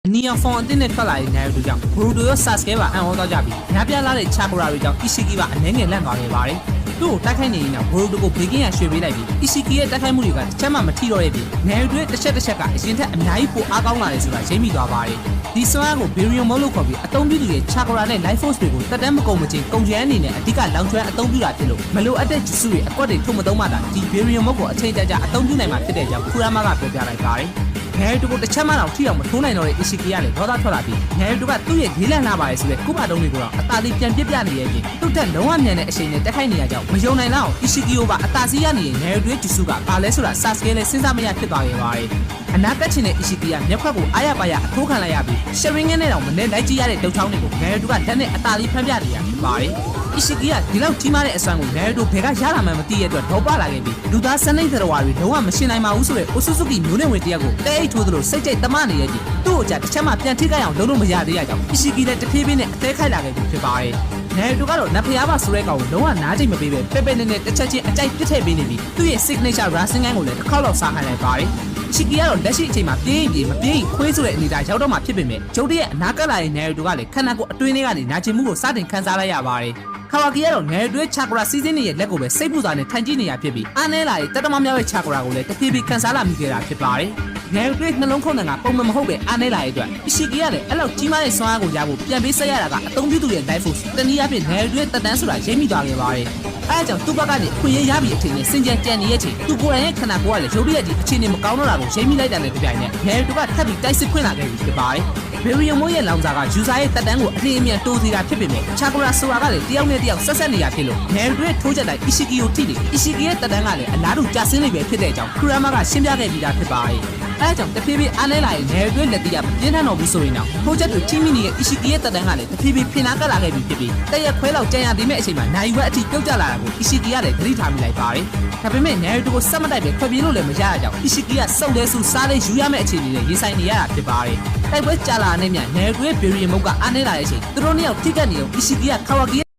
နီယံဖုန်းအတင်းနဲ့ထွက်လာတဲ့နိုင်တို့ကြောင့်ဘရူတိုရောဆာစကဲပါအံ့ဩသွားကြပြီးညပြလာတဲ့ချာကရာတွေကြောင့်အီရှိကီပါအနေငယ်လန့်သွားခဲ့ပါတယ်။သူ့ကိုတိုက်ခိုက်နေရင်တော့ဘရူတိုကိုဘေကင်းရရွှေ့ပေးလိုက်ပြီးအီရှိကီရဲ့တိုက်ခိုက်မှုတွေကတစ်ချက်မှမထိတော့ရဲ့ပြီးနိုင်တို့တစ်ချက်ကအရင်ထက်အများကြီးပိုအားကောင်းလာတယ်ဆိုတာရိပ်မိသွားပါတယ်။ဒီစွမ်းအားကိုဘီရီယံမိုးလို့ခေါ်ပြီးအသုံးပြုသူရဲ့ချာကရာနဲ့ life force တွေကိုတက်တမ်းမကုန်မချင်းကုန်ကျန်းအနေနဲ့အဓိကလောင်ကျွမ်းအသုံးပြုတာဖြစ်လို့မလိုအပ်တဲ့ဂျူစုတွေအကွက်တွေထုတ်မသုံးမှသာဒီဘီရီယံမိုးကိုအချိန်ကြာအသုံးပြုနိုင်မှာဖြစ်တဲ့ကြောင့်ခူရာမာကပြောပြလိုက်ပါတယ်။ငယ်တူကိုတစ်ချက်မှတော့ထိအောင်မထိုးနိုင်တော့တဲ့အီရှိကီကလည်းဒေါသထွက်လာပြီးငယ်တူကသူ့ရဲ့ရေးလန့်လာပါလေဆိုတဲ့ကုမတုံးတွေကိုတော့အသာလေးပြန်ပြပြနေရဲ့ချင်းသူ့တက်လုံးဝမြန်တဲ့အချိန်နဲ့တက်ခိုက်နေရကြောင်းမယုံနိုင်လောက်အီရှိကီကိုပါအသာစီးရနေတဲ့ငယ်တူရဲ့ဂျူစုကဘာလဲဆိုတာဆာစကဲနဲ့စဉ်းစားမရဖြစ်သွားခဲ့ပါတယ်အနာကတ်ချင်တဲ့အီရှိကီကမျက်ခွက်ကိုအားရပါရအထိုးခံလိုက်ရပြီးရှရင်ငင်းနဲ့တော့မနဲ့လိုက်ကြည့်ရတဲ့ဒုတ်ချောင်းတွေကိုငယ်တူကလက်နဲ့အသာလေးဖမ်းပြနေရဖြစ်ပါတယ်အီရှိကီကဒီလောက်ကြီးမားတဲ့အစွမ်းကိုငယ်တူဘယ်ကရလာမှမသိရတဲ့အတွက်ဒေါပလာခဲ့ပြီးလူသားစနိတ်သရဝါတွေလုံးဝမရှင်းနိုင်ပါဘူးဆိုတဲ့အိုဆူဆူကီမျိုးနဲ့ဝင်တရက်ကိုတဲအိတ်ထိုးသလိုစိတ်ကြိတ်တမနေရဲ့ကြီးသူ့ကိုကြတစ်ချက်မှပြန်ထိခိုက်အောင်လုပ်လို့မရသေးရကြောင်းအီရှိကီလည်းတဖြည်းဖြည်းနဲ့အသေးခိုက်လာခဲ့ပြီဖြစ်ပါတယ်။နယ်တူကတော့နတ်ဖျားပါဆိုတဲ့ကောင်ကိုလုံးဝနားကြိတ်မပေးပဲပဲနဲ့တစ်ချက်ချင်းအကြိုက်ပစ်ထည့်ပေးနေပြီးသူ့ရဲ့ signature racing gun ကိုလည်းတစ်ခေါက်လောက်စားခိုင်းလိုက်ပါတယ်။ရှိကီကတော့လက်ရှိအချိန်မှာပြေးမပြေးခွေးဆိုတဲ့အနေအထားရောက်တော့မှဖြစ်ပေမဲ့ဂျုတ်ရဲ့အနာကလာရဲ့နယ်တူကလည်းခန္ဓာကိုယ်အတွင်းထဲကနေနာကျင်မှုကိုစတင်ခံစားလိုက်ရပါတယ်။ခါဝါကီကတော့ငယ်တွဲချာကရာစီးစင်းရဲ့လက်ကိုပဲစိတ်ပူစာနဲ့ထိုင်ကြည့်နေရဖြစ်ပြီးအားနဲလာရဲ့တတမမြောက်ရဲ့ချာကရာကိုလည်းတဖြည်းဖြည်းခံစားလာမိခဲ့တာဖြစ်ပါတယ်။ငယ်တွဲနှလုံးခုန်တဲ့ကပုံမှန်မဟုတ်ပဲအားနဲလာရဲ့အတွက်အရှိကီကလည်းအဲ့လောက်ကြီးမားတဲ့စွမ်းအားကိုရဖို့ပြန်ပေးဆက်ရတာကအသုံးပြုသူရဲ့ life force တနည်းအားဖြင့်ငယ်တွဲတက်တန်းဆိုတာရိပ်မိသွားခဲ့ပါတယ်။အဲအကြောင်းသူ့ဘက်ကနေခွင့်ရရပြီးအချိန်နဲ့စင်ကြံကြံနေရဲ့ချိန်သူကိုယ်တိုင်ရဲ့ခန္ဓာကိုယ်ကလည်းရုပ်ရည်ကြီးအခြေအနေမကောင်းတော့တာကိုရိပ်မိလိုက်တယ်နဲ့ပြပြနေငယ်တွဲကထပ်ပြီးတိုက်စစ်ခွင့်လာခဲ့ပြီဖြစ်ပါတယ်။ဘီရီယံမိုးရဲ့လောင်စာကယူဇာရဲ့တက်တန်းကိုအလင်းအမြန်တိုးစီတာဖြစ်ပေမဲ့ချာကရာဆိုတာကလည်းတယောက်နဲ့တယောက်ဆက်ဆက်နေရဖြစ်လို့ငယ်တွဲထိုးချက်တိုင်းအီရှိကီကိုထိတယ်အီရှိကီရဲ့တက်တန်းကလည်းအလားတူကျဆင်းနေပဲဖြစ်တဲ့အကြောင်းခူရာမာကရှင်းပြခဲ့ပြီးသားဖြစ်ပါတယ်။အဲအကြောင်းတဖြည်းဖြည်းအားလဲလာရင်ငယ်တွဲလက်တီးကပြင်းထန်တော်ဘူးဆိုရင်တော့ထိုးချက်တွေထိမိနေတဲ့အီရှိကီရဲ့တက်တန်းကလည်းတဖြည်းဖြည်းဖင်နာကလာခဲ့ပြီးဖြစ်ပြီးတရက်ခွဲလောက်ကြံရသေးမဲ့အချိန်မှာနိုင်ဝက်အထိပြုတ်ကျလာတာကိုအီရှိကီကလည်းသတိထားမိလိုက်ပါတယ်။ဒါပေမဲ့ငယ်တွဲကိုစက်မတိုက်ပဲခွဲပြေးလို့လည်းမရရကြောင်းအီရှိကီကစုပ်လဲစုစားလဲယူရမယ့်အခြေအနေနဲ့ရင်ဆိုင်နေရတာဖြစ်ပါတယ်။တိုက်ပွဲကြာလာတဲ့မြနယ်တွဲဘီရီယံမုတ်ကအားနေလာတဲ့အချိန်သူတို့နှစ်ယောက်ထိကပ်နေတော့အီရှိကီကခါဝါကီ